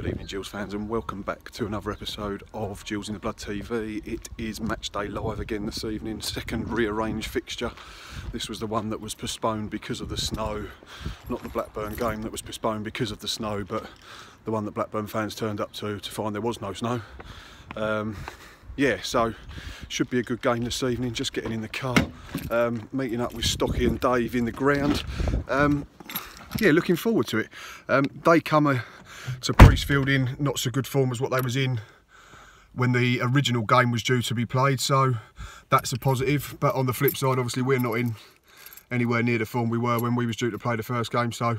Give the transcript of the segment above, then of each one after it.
Good evening, Gills fans, and welcome back to another episode of Gills in the Blood TV. It is match day live again this evening, second rearranged fixture. This was the one that was postponed because of the snow, not the Blackburn game that was postponed because of the snow, but the one that Blackburn fans turned up to find there was no snow. Yeah, so should be a good game this evening. Just getting in the car, meeting up with Stocky and Dave in the ground. Yeah, looking forward to it. They come to Priestfield in not so good form as what they was in when the original game was due to be played, so that's a positive. But on the flip side, obviously we're not in anywhere near the form we were when we was due to play the first game, so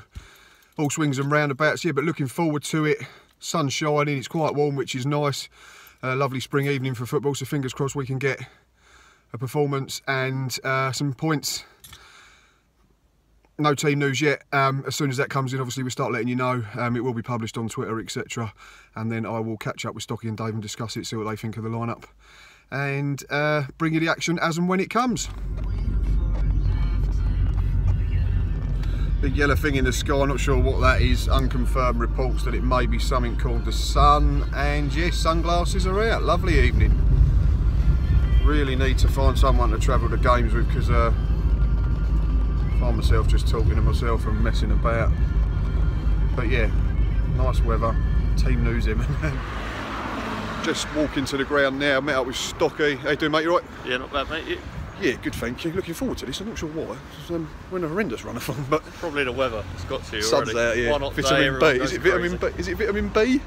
all swings and roundabouts here, but looking forward to it. Sun's shining, it's quite warm, which is nice. Lovely spring evening for football, so fingers crossed we can get a performance and some points. No team news yet. As soon as that comes in, obviously we'll start letting you know. It will be published on Twitter, etc. And then I will catch up with Stocky and Dave and discuss it, see what they think of the lineup, and bring you the action as and when it comes. Big yellow thing in the sky, I'm not sure what that is. Unconfirmed reports that it may be something called the sun. And yes, sunglasses are out. Lovely evening. Really need to find someone to travel to games with, because I find myself just talking to myself and messing about. But yeah, nice weather. Team news in. Just walking to the ground now. Met up with Stocky. How you doing, mate? You right? Yeah, not bad, mate. Yeah, good, thank you. Looking forward to this. I'm not sure why. We're in a horrendous run of form, but probably the weather. It's got to you sun's already. out, yeah. Vitamin B. Is it vitamin B? Is it vitamin B?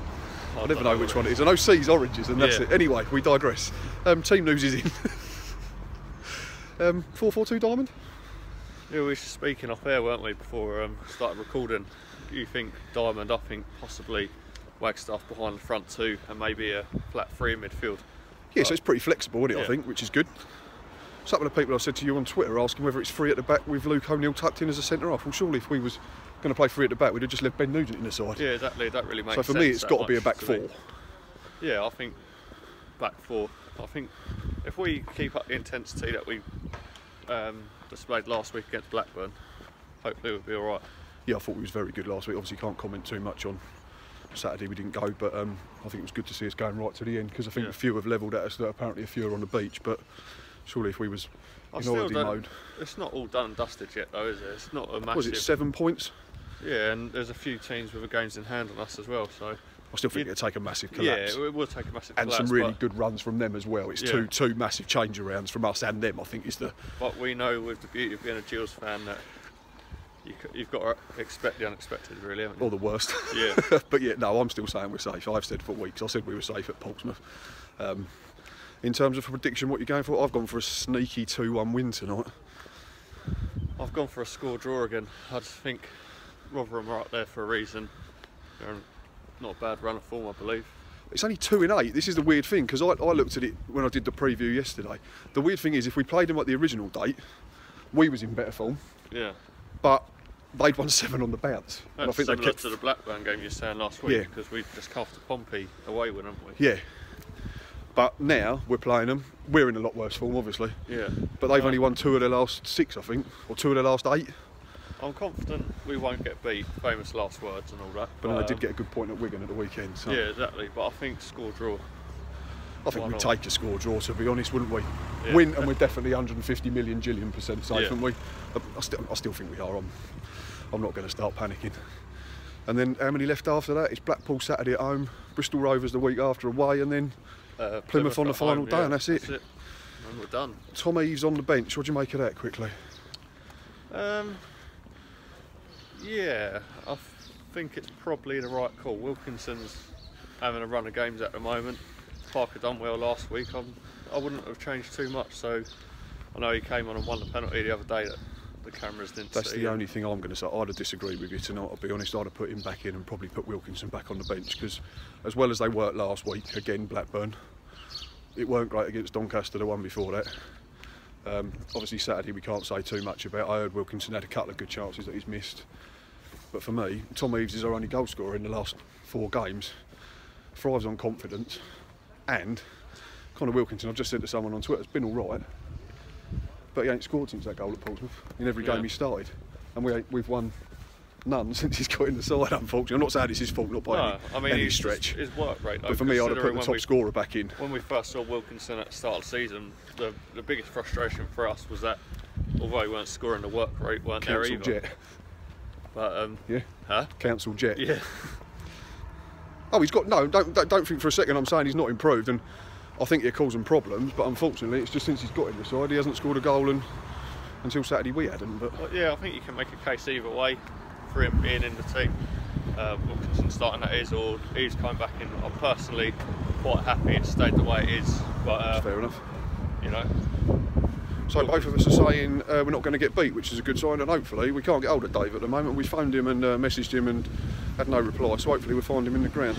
I never know which one it is. I know C's oranges, and that's it. Anyway, we digress. Team news is in. 4-4-2 diamond. Yeah, we were speaking off air, weren't we, before we started recording. You think diamond? I think possibly Wagstaff behind the front two, and maybe a flat three in midfield. Yeah, so it's pretty flexible, isn't it? Yeah. I think, which is good. Some of the people I said to you on Twitter asking whether it's free at the back with Luke O'Neill tucked in as a centre half. Well, surely if we was going to play free at the back, we'd have just left Ben Nugent in the side. Yeah, exactly. That really makes sense. So for me, it's got to be a back four. Yeah, I think back four. I think if we keep up the intensity that we displayed last week against Blackburn, hopefully we'll be all right. Yeah, I thought we was very good last week. Obviously, can't comment too much on Saturday. We didn't go, but I think it was good to see us going right to the end, because I think a few have levelled at us. That apparently a few are on the beach, but surely if we was in holiday mode. It's not all done and dusted yet, though, is it? It's not a massive. Was it 7 points? Yeah, and there's a few teams with the games in hand on us as well. So I still think it'll take a massive collapse. Yeah, it will take a massive collapse. And some really good runs from them as well. It's two massive change arounds from us and them, I think, is the. But we know, with the beauty of being a Gills fan, that you've got to expect the unexpected, really, haven't you? Or the worst. Yeah. But yeah, no, I'm still saying we're safe. I've said for weeks. I said we were safe at Portsmouth. In terms of a prediction, what you're going for? I've gone for a sneaky 2-1 win tonight. I've gone for a score draw again. I just think Rotherham are up there for a reason. They're not a bad run of form, I believe. It's only 2 in 8. This is the weird thing, because I looked at it when I did the preview yesterday. The weird thing is, if we played them at the original date, we was in better form. Yeah. But they'd won 7 on the bounce. That's and I think similar to the Blackburn game you were saying last week, because we just cuffed the Pompey away with them, haven't we? Yeah. But now we're playing them. We're in a lot worse form, obviously. Yeah. But they've only won 2 of their last 6, I think, or 2 of their last 8. I'm confident we won't get beat. Famous last words and all that. But they did get a good point at Wigan at the weekend. So. Yeah, exactly. But I think score draw. I think we'd take a score draw, to be honest, wouldn't we? Yeah. Win, and we're definitely 150 million jillion% safe, haven't we? I still think we are. I'm not going to start panicking. And then how many left after that? It's Blackpool Saturday at home, Bristol Rovers the week after away, and then Plymouth on the final day, and that's it. And we're done. Tom Eves on the bench. What do you make of that, quickly? Yeah, I think it's probably the right call. Wilkinson's having a run of games at the moment. Parker done well last week. I wouldn't have changed too much. So I know he came on and won the penalty the other day that the cameras didn't see. That's the only thing I'm going to say. I'd have disagreed with you tonight, I'll be honest. I'd have put him back in and probably put Wilkinson back on the bench, because as well as they worked last week, again Blackburn, it weren't great against Doncaster, the one before that. Obviously Saturday we can't say too much about. I heard Wilkinson had a couple of good chances that he's missed. But for me, Tom Eves is our only goal scorer in the last 4 games. Thrives on confidence. And Connor Wilkinson, I've just said to someone on Twitter, has been all right. But he ain't scored since that goal at Portsmouth in every game he started. And we've won None since he's got in the side, unfortunately. I'm not saying it's his fault, not by any stretch. His work rate, though, but for me, I'd have put the top scorer back in. When we first saw Wilkinson at the start of the season, the biggest frustration for us was that although he weren't scoring, the work rate weren't there either. Jet. But yeah. Huh? Council jet. Yeah. Oh, he's got no. Don't think for a second I'm saying he's not improved, and I think it causing problems. But unfortunately, it's just since he's got in the side, he hasn't scored a goal, and until Saturday we hadn't. But well, yeah, I think you can make a case either way for him being in the team. Wilkinson starting that is, or he's coming back in. I'm personally quite happy it stayed the way it is. But that's fair enough. You know. So both of us are saying we're not going to get beat, which is a good sign, and hopefully we can't get hold of Dave at the moment. We phoned him and messaged him and had no reply, so hopefully we'll find him in the ground.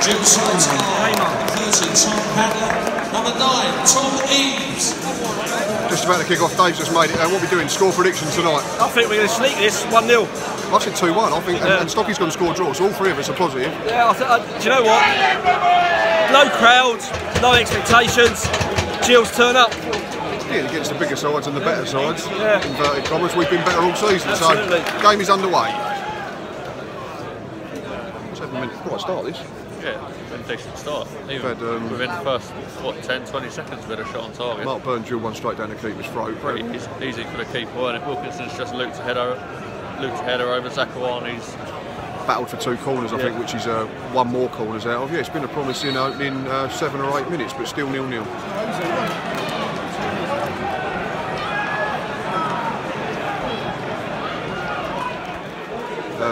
Gills, number 9, Tom Eaves. Just about to kick off. Dave's just made it. What are we doing? Score prediction tonight? I think we're going to sneak this 1-0. I said 2-1. I think, and Stocky's going to score a draw. So all three of us are positive. Yeah, do you know what? Low crowds, low expectations. Gills turn up. Yeah, against the bigger sides and the better sides. Yeah. Inverted commas. We've been better all season. Absolutely. So game is underway. 7 minutes. Quite start this. Yeah, been a decent start. Even within the first 10-20 seconds, we had a shot on target. Mark Burns drilled one straight down the keeper's throat. Pretty easy for the keeper, and if Wilkinson's just looped a header over Zakawani's. Battled for 2 corners, I think, which is 1 more corners out of. Yeah, it's been a promising opening 7 or 8 minutes, but still 0-0.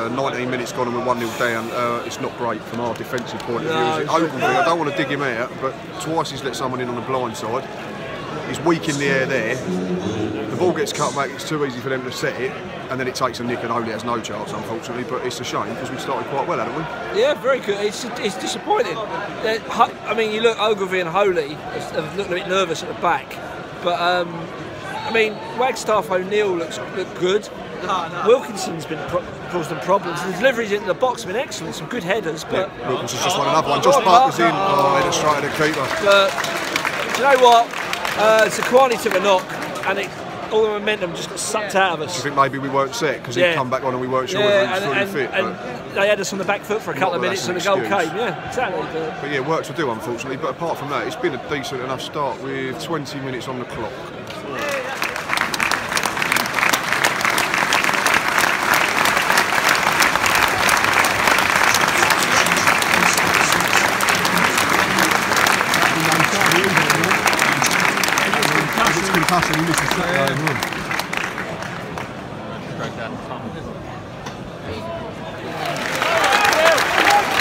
19 minutes gone and we're 1-0 down. It's not great from our defensive point of view. Is it? Ogilvie, I don't want to dig him out, but twice he's let someone in on the blind side. He's weak in the air there. The ball gets cut back, it's too easy for them to set it, and then it takes a nick and Holy has no chance, unfortunately, but it's a shame because we started quite well, haven't we? Yeah, very good. It's disappointing. I mean, you look, Ogilvie and Holy have looked a bit nervous at the back, but I mean, Wagstaff O'Neill look good. Wilkinson's been caused them problems. The deliveries into the box have been excellent, some good headers. But yeah, Wilkinson's just won another one. Josh Parker's in. Oh, header straight at the keeper. But do you know what? Zakwani took a knock, and all the momentum just got sucked out of us. Do you think maybe we weren't set because he'd come back on and we weren't sure whether he was fully fit? And they had us on the back foot for a couple of minutes and the goal came. Yeah, exactly. But yeah, work to do, unfortunately. But apart from that, it's been a decent enough start with 20 minutes on the clock. Concussion, he misses that run.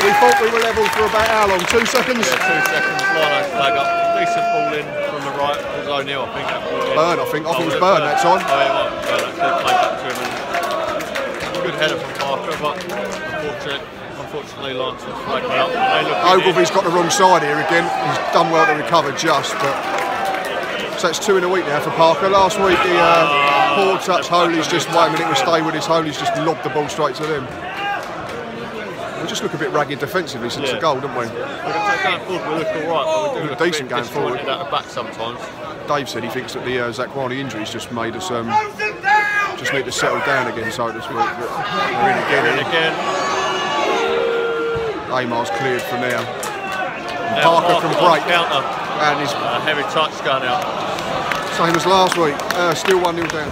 We thought we were level for about how long? 2 seconds? Yeah, 2 seconds. Lino flag up. Decent ball in from the right. It was O'Neill, I think. Burn, I think. I think it was Burn that time. Oh, yeah, right. Burn. That could play back to him. And good header from Parker, but unfortunately, Lance was flagged up. Ogilvie's got the wrong side here again. He's done well to recover just, but. So it's 2 in a week now for Parker. Last week he poor touch, Holy's just wait a minute, we stay with his Holy's just lobbed the ball straight to them. We just look a bit ragged defensively since the goal, don't we? Going forward we look alright, but we do look decent going forward. At the back sometimes. Dave said he thinks that the Zakwani injuries just made us just need to settle down again, so to speak. We're in again. Amar's cleared for now. Parker can break. Counter. And his heavy touch going out. same as last week, still 1-0 down.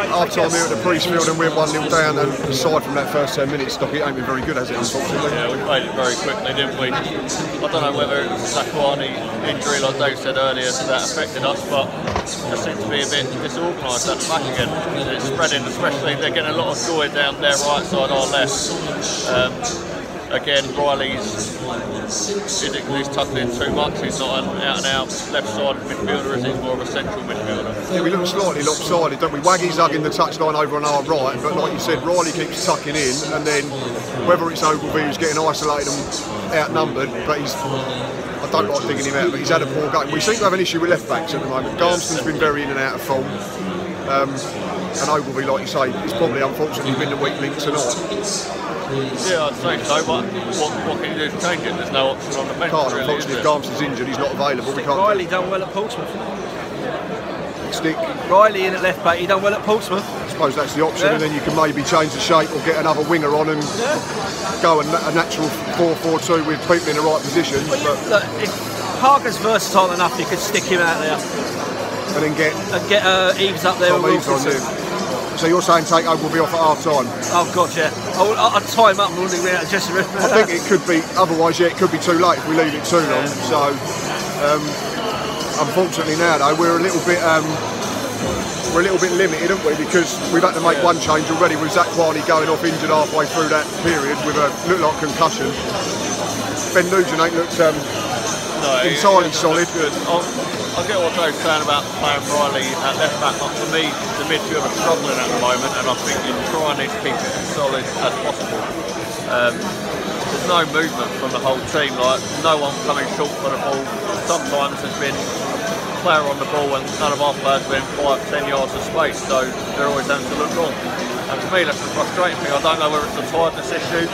Half time here at the Priestfield and we're 1-0 down, and aside from that first 10 minutes, Stock, it ain't been very good, has it, unfortunately? Yeah, we played it very quickly, didn't we? I don't know whether it was a Zakwani injury, like Dave said earlier, that affected us, but it seems to be a bit disorganised at the back again. And it's spreading, especially they're getting a lot of joy down their right side, our left. Again, Riley's tucking in too much. He's not an out-and-out left-sided midfielder, he's more of a central midfielder. Yeah, we look slightly lopsided, don't we? Waggy's hugging the touchline over on our right, but like you said, Riley keeps tucking in, and then whether it's Ogilvie who's getting isolated and outnumbered, but I don't like digging him out, but he's had a poor game. We seem to have an issue with left-backs at the moment. Garmston's been very in and out of form. And Ogilvie, like you say, is probably unfortunately been the weak link tonight. Yeah, I'd say so, but what can you do to change it? There's no option on the bench. Can't, really, unfortunately, if Garmston's injured, he's not available. We can't. Riley done well at Portsmouth. Stick. Riley in at left back, he done well at Portsmouth. I suppose that's the option, and then you can maybe change the shape or get another winger on and go a natural 4-4-2 with people in the right position. Well, look, if Parker's versatile enough, you could stick him out there. And then get Eves up there with Wilkinson. So you're saying take Ogilvie off at half time? Oh god, yeah. I'd tie him up and wouldn't bring out Jesse Riff. I think it could be, otherwise, yeah, it could be too late if we leave it too long. So, unfortunately now though, we're a little bit limited, aren't we? Because we've had to make one change already with Zakwani going off injured halfway through that period with a look like concussion. Ben Nugent ain't looked entirely solid. Good. I get what Dave's saying about playing Riley at left back, but for me, the midfield are struggling at the moment, and I think you're trying to keep it as solid as possible. There's no movement from the whole team, like no one coming short for the ball. Sometimes there's been a player on the ball and none of our players have been 5-10 yards of space, so they're always having to look long. And for me, that's the frustrating thing. I don't know whether it's a tiredness issue.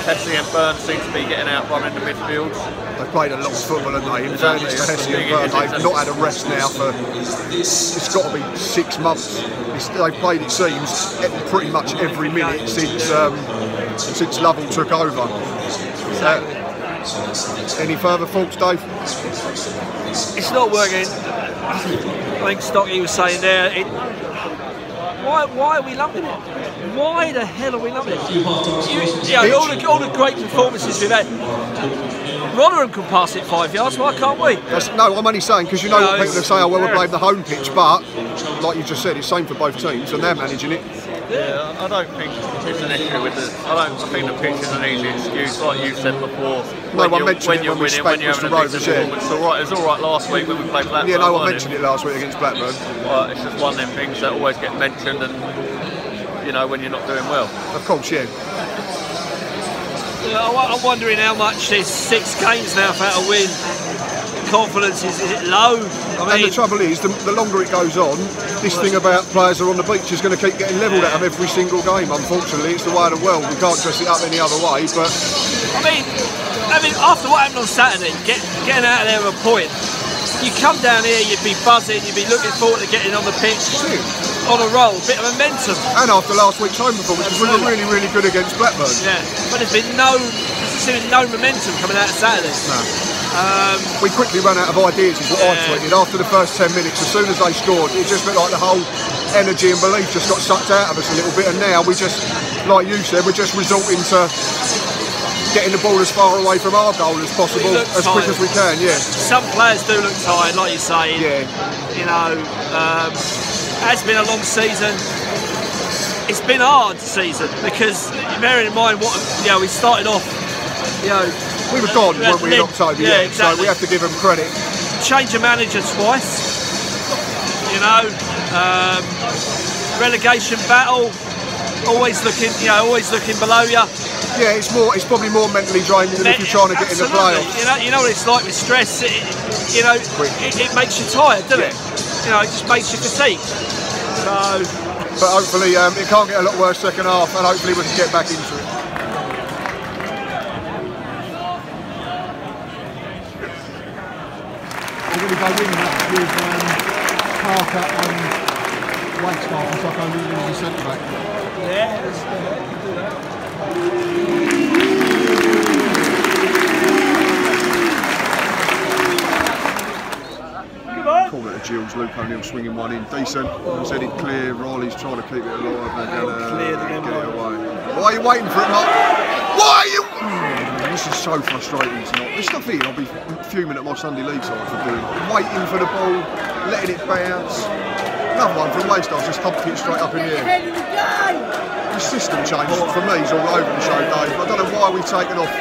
Hesse and Burns seem to be getting out running the midfield. They've played a lot of football, haven't they? In fairness to Hesse and Burns, they've not had a rest now for, it's got to be 6 months. They've played, it seems, pretty much every minute since Lovell took over. Any further thoughts, Dave? It's not working. I think Stocky was saying there, why are we loving it? Why the hell are we loving it? All the great performances we've had. Rotherham can pass it 5 yards, why can't we? No, I'm only saying because what people say, oh well, we're playing the home pitch, but like you just said, it's the same for both teams and they're managing it. Yeah, I don't think it's an issue with the. I think the pitch is an easy excuse, like you said before. No one mentioned it when we spent Mr. Rovers, yeah. It's all right last week when we played Blackburn. Yeah, no one mentioned it last week against Blackburn. Well, it's just one of them things that always get mentioned, and when you're not doing well. Of course, yeah. I'm wondering how much there's 6 games now for a win. Confidence is it low? And the trouble is, the longer it goes on, this thing about players are on the beach is going to keep getting levelled at them every single game. Unfortunately, it's the way of the world. We can't dress it up any other way. But I mean, after what happened on Saturday, getting out of there with a point, you come down here, you'd be buzzing, you'd be looking forward to getting on the pitch on a roll, a bit of momentum. And after last week's home performance, we were really, really good against Blackburn. Yeah, but there's been no momentum coming out of Saturday. No. We quickly ran out of ideas, is what I tweeted. After the first 10 minutes, as soon as they scored, it just looked like the whole energy and belief just got sucked out of us a little bit. And now we just, like you said, we're just resorting to getting the ball as far away from our goal as possible, as quick as we can. Yeah. Some players do look tired, like you say. Yeah. It's been a long season. It's been a hard season because bearing in mind what we started off. We were gone, weren't we, in October? Yeah, exactly. So we have to give them credit. Change of manager twice. Relegation battle. Always looking below you. Yeah, it's probably more mentally draining than if you're trying to get in the playoffs. You know what it's like with stress. It makes you tired, doesn't it? It just makes you fatigued. So. But hopefully it can't get a lot worse second half, and hopefully we can get back into it. We're going to go in that with Parker and Wagstaff and Socko leading on the centre back. Corner to Gills, Luke O'Neill swinging one in, decent. It's headed clear, Riley's trying to keep it alive, they're going to get it away. Why are you waiting for it, Mark? Why are you? This is so frustrating tonight. This stuff here, I'll be fuming at my Sunday League side for doing. Waiting for the ball, letting it bounce. Another one from Waystars, just humped it straight up in the air. The system change for me is all over the show, Dave. I don't know why we've taken off.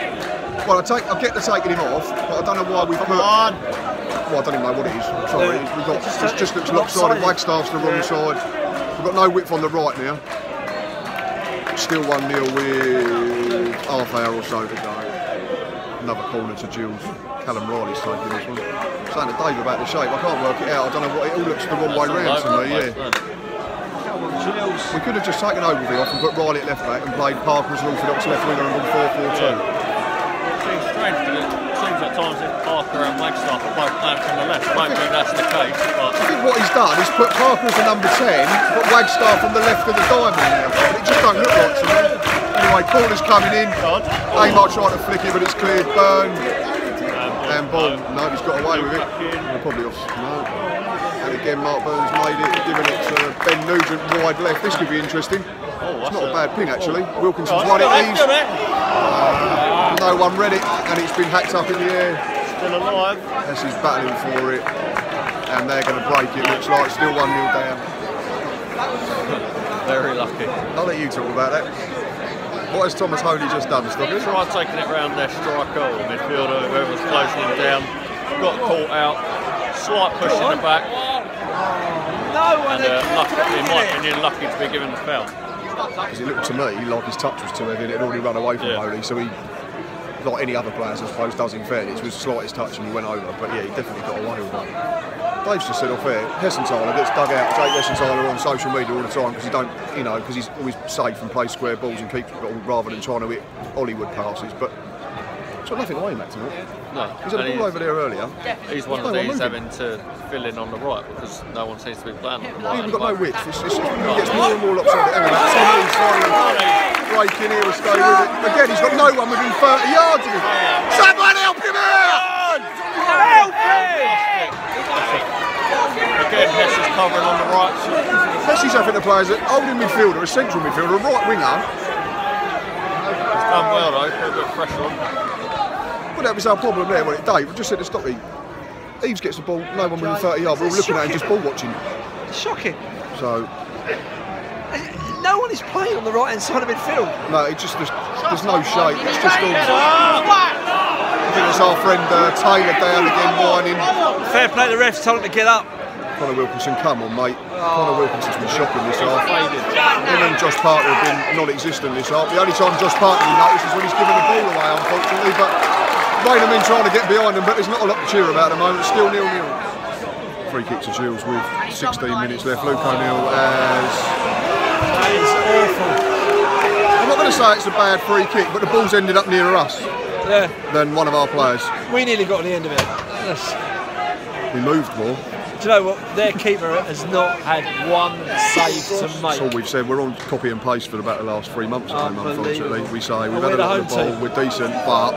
Well, I get the taking him off, but I don't know why we've put. Well, I don't even know what it is. Sorry, we've got it just looks lopsided. Wagstaff's the wrong side. We've got no width on the right now. Still 1-0 with half hour or so to go. Another corner to Gills. Callum Riley's taking this one. Saying to Dave about the shape, I can't work it out. I don't know what it all looks the wrong way round to me. Yeah. We could have just taken Ogilvie off and put Riley at left back and played Parker as an orthodox left winger and gone 4-4-2. It's strange because it seems at times that Parker and Wagstaff are both playing from the left. I don't think that's the case. But I think what he's done is put Parker as the number 10, but Wagstaff on the left of the diamond now. It just don't look right to me. Anyway, corner's coming in. Amar trying to flick it, but it's cleared. Burn. And ball. No, he's got away with it. Probably off. No. And again, Mark Burns made it, giving it to Ben Nugent wide left. This could be interesting. It's not a bad ping actually. Wilkinson's won it. No one read it, and it's been hacked up in the air. Still alive. Hesse's battling for it, and they're going to break it. Looks like still 1-0 down. Very lucky. I'll let you talk about that. What has Thomas Honey just done, Stoggy? Tried taking it round their striker or midfielder, whoever's closing him down. Got caught out. Slight push in the back. No one. And in my opinion, lucky to be given the foul. Because it looked to me like his touch was too heavy and it had already run away from Holy, so he, like any other players I suppose does in fairness, was the slightest touch and he went over, but yeah, he definitely got away with it. Dave's just said off air, Hessenthaler gets dug out, Jake Hessenthaler on social media all the time because he don't, you know, because he's always safe and plays square balls and keeps the ball rather than trying to hit Hollywood passes, but it's got nothing away him, tonight. No. He's had a ball over there earlier. He's one of these having to fill in on the right because no one seems to be playing on the right. We've got no width. He gets more and more lopsided. Breaking here will stay with it. Again, he's got no one within 30 yards of him. Someone help him out! Help him! Again, Hess is covering on the right. Hesse's having to play as a holding midfielder, a central midfielder, a right winger. He's done well though, put a bit of pressure on. Well, that was our problem there, wasn't it? Dave, we just said to stop it. Eves gets the ball, no one within 30 yards. We're all looking at him, just ball watching. It's shocking. So. No one is playing on the right hand side of midfield. No, it just there's no shape. It's just all. I think it's our friend Taylor down again whining. Fair play to the refs, told him to get up. Connor Wilkinson, come on, mate. Connor Wilkinson's been shocking this half. Him and Josh Parker have been non-existent this half. The only time Josh Parker we noticed is when he's given the ball away, unfortunately. But Raynham in trying to get behind him, but there's not a lot to cheer about at the moment. Still 0-0. Free kick to Gills with 16 minutes left. Luke O'Neill has. That is awful. I'm not going to say it's a bad free kick, but the ball's ended up nearer us than one of our players. We nearly got to the end of it. We moved more. Do you know what? Their keeper has not had one save to make. That's all we've said. We're on copy and paste for about the last 3 months at home, unfortunately. We say we've had a lot of the ball, we're decent, but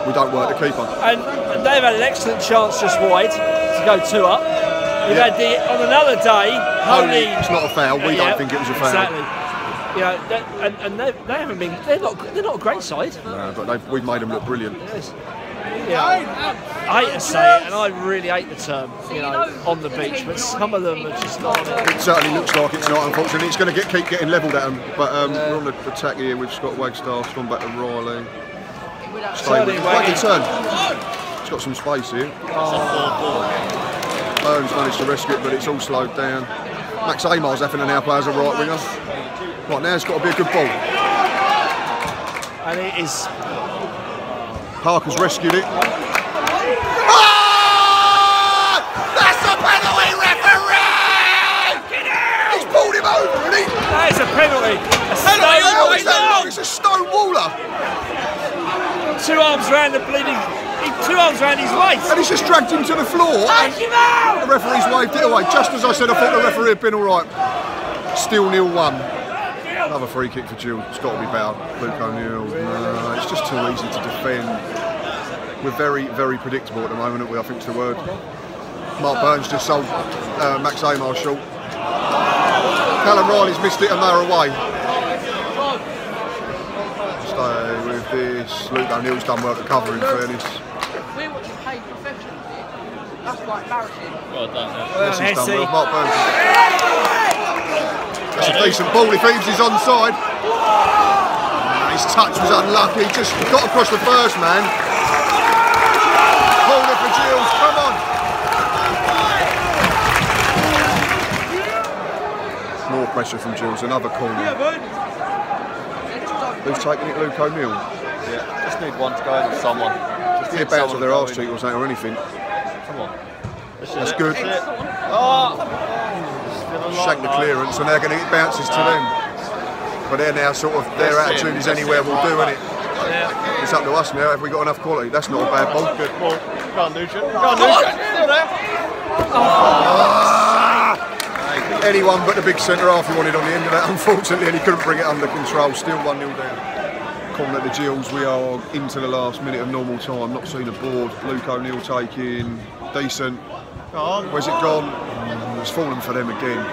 we don't work the keeper. And they've had an excellent chance just wide to go 2 up. We've had on another day, Holy. It's not a foul. We don't think it was a foul. Exactly. You know, and they haven't been. They're not a great side. No, but we've made them look brilliant. Yes. Yeah, I hate to say it, and I really hate the term, you know, on the beach, but some of them are just not on it. It certainly looks like it's not, unfortunately. It's going to keep getting levelled at them, but we're on the attack here with Scott Wagstaff. It's gone back to Riley. Turn. It's got some space here. Burns managed to rescue it, but it's all slowed down. Max Amar's having an now play as a right winger. Right, now it's got to be a good ball. And it is. Parker's rescued it. Oh! That's a penalty, referee! He's pulled him over, isn't he? That is a penalty. It's a stone waller. 2 arms round the bleeding. 2 arms round his waist. And he's just dragged him to the floor. Take him out! The referee's waved it away. Just as I said, I thought the referee had been all right. Still 0-1. Another free kick for Gills. It's got to be better. Luke O'Neill. No, it's just too easy to defend. We're very, very predictable at the moment, aren't we? I think it's the word. Mark Burns just sold Max Amar short. Callum Riley's missed it and they're away. Stay with this. Luke O'Neill's done well to cover, in fairness. We're watching paid professionals here. That's quite embarrassing. Well done, Yes, he's done well. Mark Burns. That's a decent ball if Eves is onside. His touch was unlucky, just got across the first man. Corner for Gills, come on. More pressure from Gills, another corner. Who's taking it? Luke O'Neill. Yeah, just need one to go over someone. Just Yeah, bounce of their arse cheek or something or anything. Come on. That's good. Oh! Shank the clearance and they're going to get bounces to them. But they're now sort of, their attitude is anywhere we'll do, isn't it? Yeah. It's up to us now, have we got enough quality? That's not a bad ball. Good ball. Go on, Nugent. Go on, Nugent. Still there. Anyone but the big centre half he wanted on the end of that, unfortunately, and he couldn't bring it under control. Still 1-0 down. Corner at the Gills, we are into the last minute of normal time. Not seen a board. Luke O'Neill taking decent. Where's it gone? It's fallen for them again.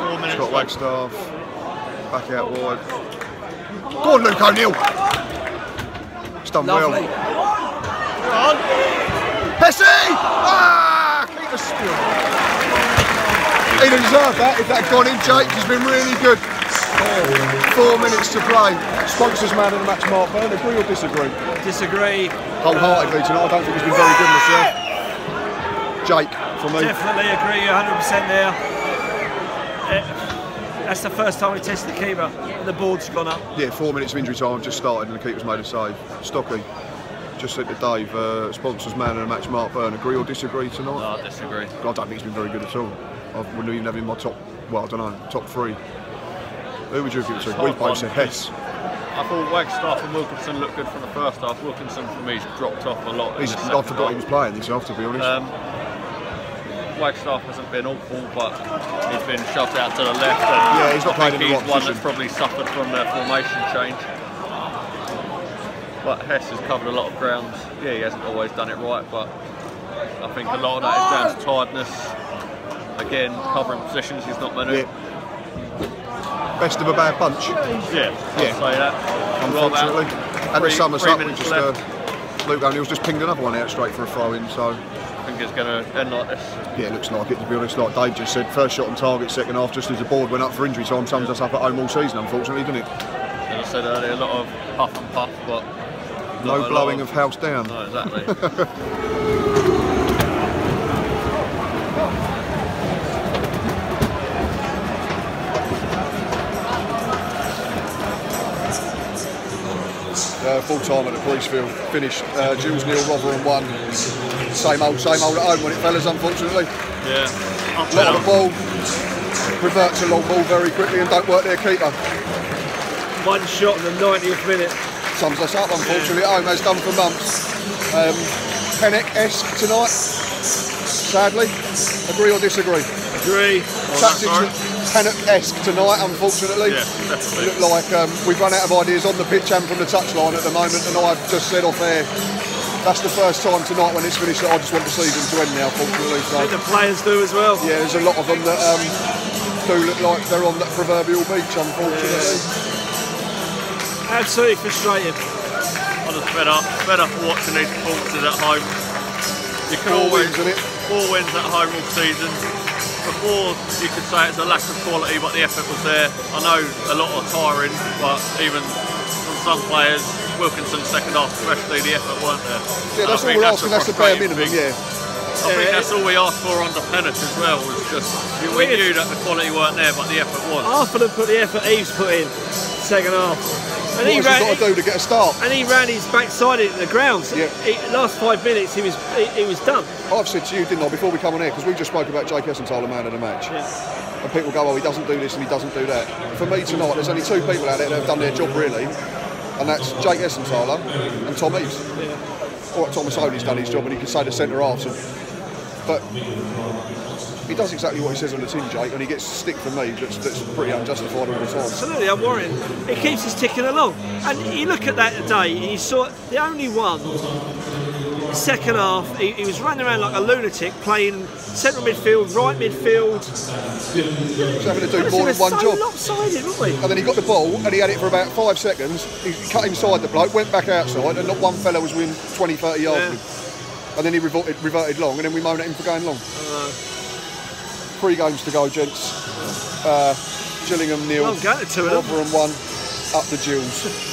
4 minutes. Scott Wagstaff back out wide. Go on, Luke O'Neill. It's done Lovely. well. Go on. Hesse! Ah! Keep the spill. He deserved that if that had gone in, Jake. He's been really good. 4 minutes to play. Sponsors man of the match, Mark Byrne. Agree or disagree? Disagree. Wholeheartedly tonight. I don't think he's been very good myself. Jake, for me. Definitely agree, 100% there. That's the first time we tested the keeper and the board's gone up. Yeah, 4 minutes of injury time just started and the keeper's made a save. Stocky, just said to Dave, sponsors man of the match, Mark Byrne. Agree or disagree tonight? No, I disagree. I don't think he's been very good at all. I wouldn't even have him in my top, well, I don't know, top 3. Who would you give it to? We both said Hess. I thought Wagstaff and Wilkinson looked good from the first half. Wilkinson, for me, has dropped off a lot. I forgot he was playing this half, to be honest. Wagstaff hasn't been awful, but he's been shoved out to the left. And yeah, he's not playing in the right position. He's one position. that's probably suffered from their formation change. But Hess has covered a lot of ground. Yeah, he hasn't always done it right, but I think a lot of that is down to tiredness. Again, covering positions he's not meant to. Yeah. Best of a bad bunch. Yeah, I'd say that. Unfortunately. And the summer's up, we minutes just, left. Luke O'Neill's just pinged another one out straight for a throw in, so. I think it's going to end like this. Yeah, it looks like it, to be honest. Like Dave just said, first shot on target, second half, just as the board went up for injury time, sums us up at home all season, unfortunately, doesn't it? As I said earlier, a lot of puff and puff, but no blowing of house down. No, exactly. Full time at the police field, finished. Gills 0, Rotherham 1. Same old at home, wasn't it, fellas, unfortunately? Yeah. A lot of the ball, revert to long ball very quickly and don't work their keeper. One shot in the 90th minute. Sums us up, unfortunately, at home, as done for months. Pennock-esque tonight, sadly. Agree or disagree? Agree. Tactics Pennock-esque tonight, unfortunately. Yeah, definitely. Look like we've run out of ideas on the pitch and from the touchline at the moment, and I've just said off air, that's the first time tonight when it's finished that I just want the season to end now, unfortunately. So, I think the players do as well. yeah, there's a lot of them that do look like they're on that proverbial beach, unfortunately. Yeah. Absolutely frustrating. I'm just fed up watching these performances at home. You can 4 always wins, isn't it? 4 wins at home all season. Before you could say it's a lack of quality, but the effort was there. I know a lot are tiring, but even from some players, Wilkinson's second half especially, the effort weren't there. Yeah, that's all we're asking, that's the bare minimum, yeah. I think that's all we asked for under Pennock as well, was just, we knew that the quality weren't there, but the effort was. Half of them put the effort Eves put in, second half. And What has he got to do to get a start? And he ran his backside into the ground. So Yeah. Last 5 minutes he was done. I've said to you, didn't I, before we come on here, because we just spoke about Jake Essenthaler, man of the match. Yeah. And people go, oh, he doesn't do this and he doesn't do that. For me tonight, there's only 2 people out there that have done their job really, and that's Jake Essenthaler and Tom Eves. Yeah. All right, Thomas Odie's done his job, and he can say the centre halves. But he does exactly what he says on the tin, Jake, and he gets stick for me that's pretty unjustified all the time. Absolutely, I'm worrying. It keeps us ticking along. And you look at that today, and you saw the only one, second half, he was running around like a lunatic, playing central midfield, right midfield. He's having to do more than one job. Lopsided, wasn't we? And then he got the ball, and he had it for about 5 seconds. He cut inside the bloke, went back outside, and not one fella was within 20, 30 yards of him. And then he reverted long, and then we moaned at him for going long. 3 games to go, gents. Gillingham 0, Well, go to 2 of them. Rotherham 1, up the Gills.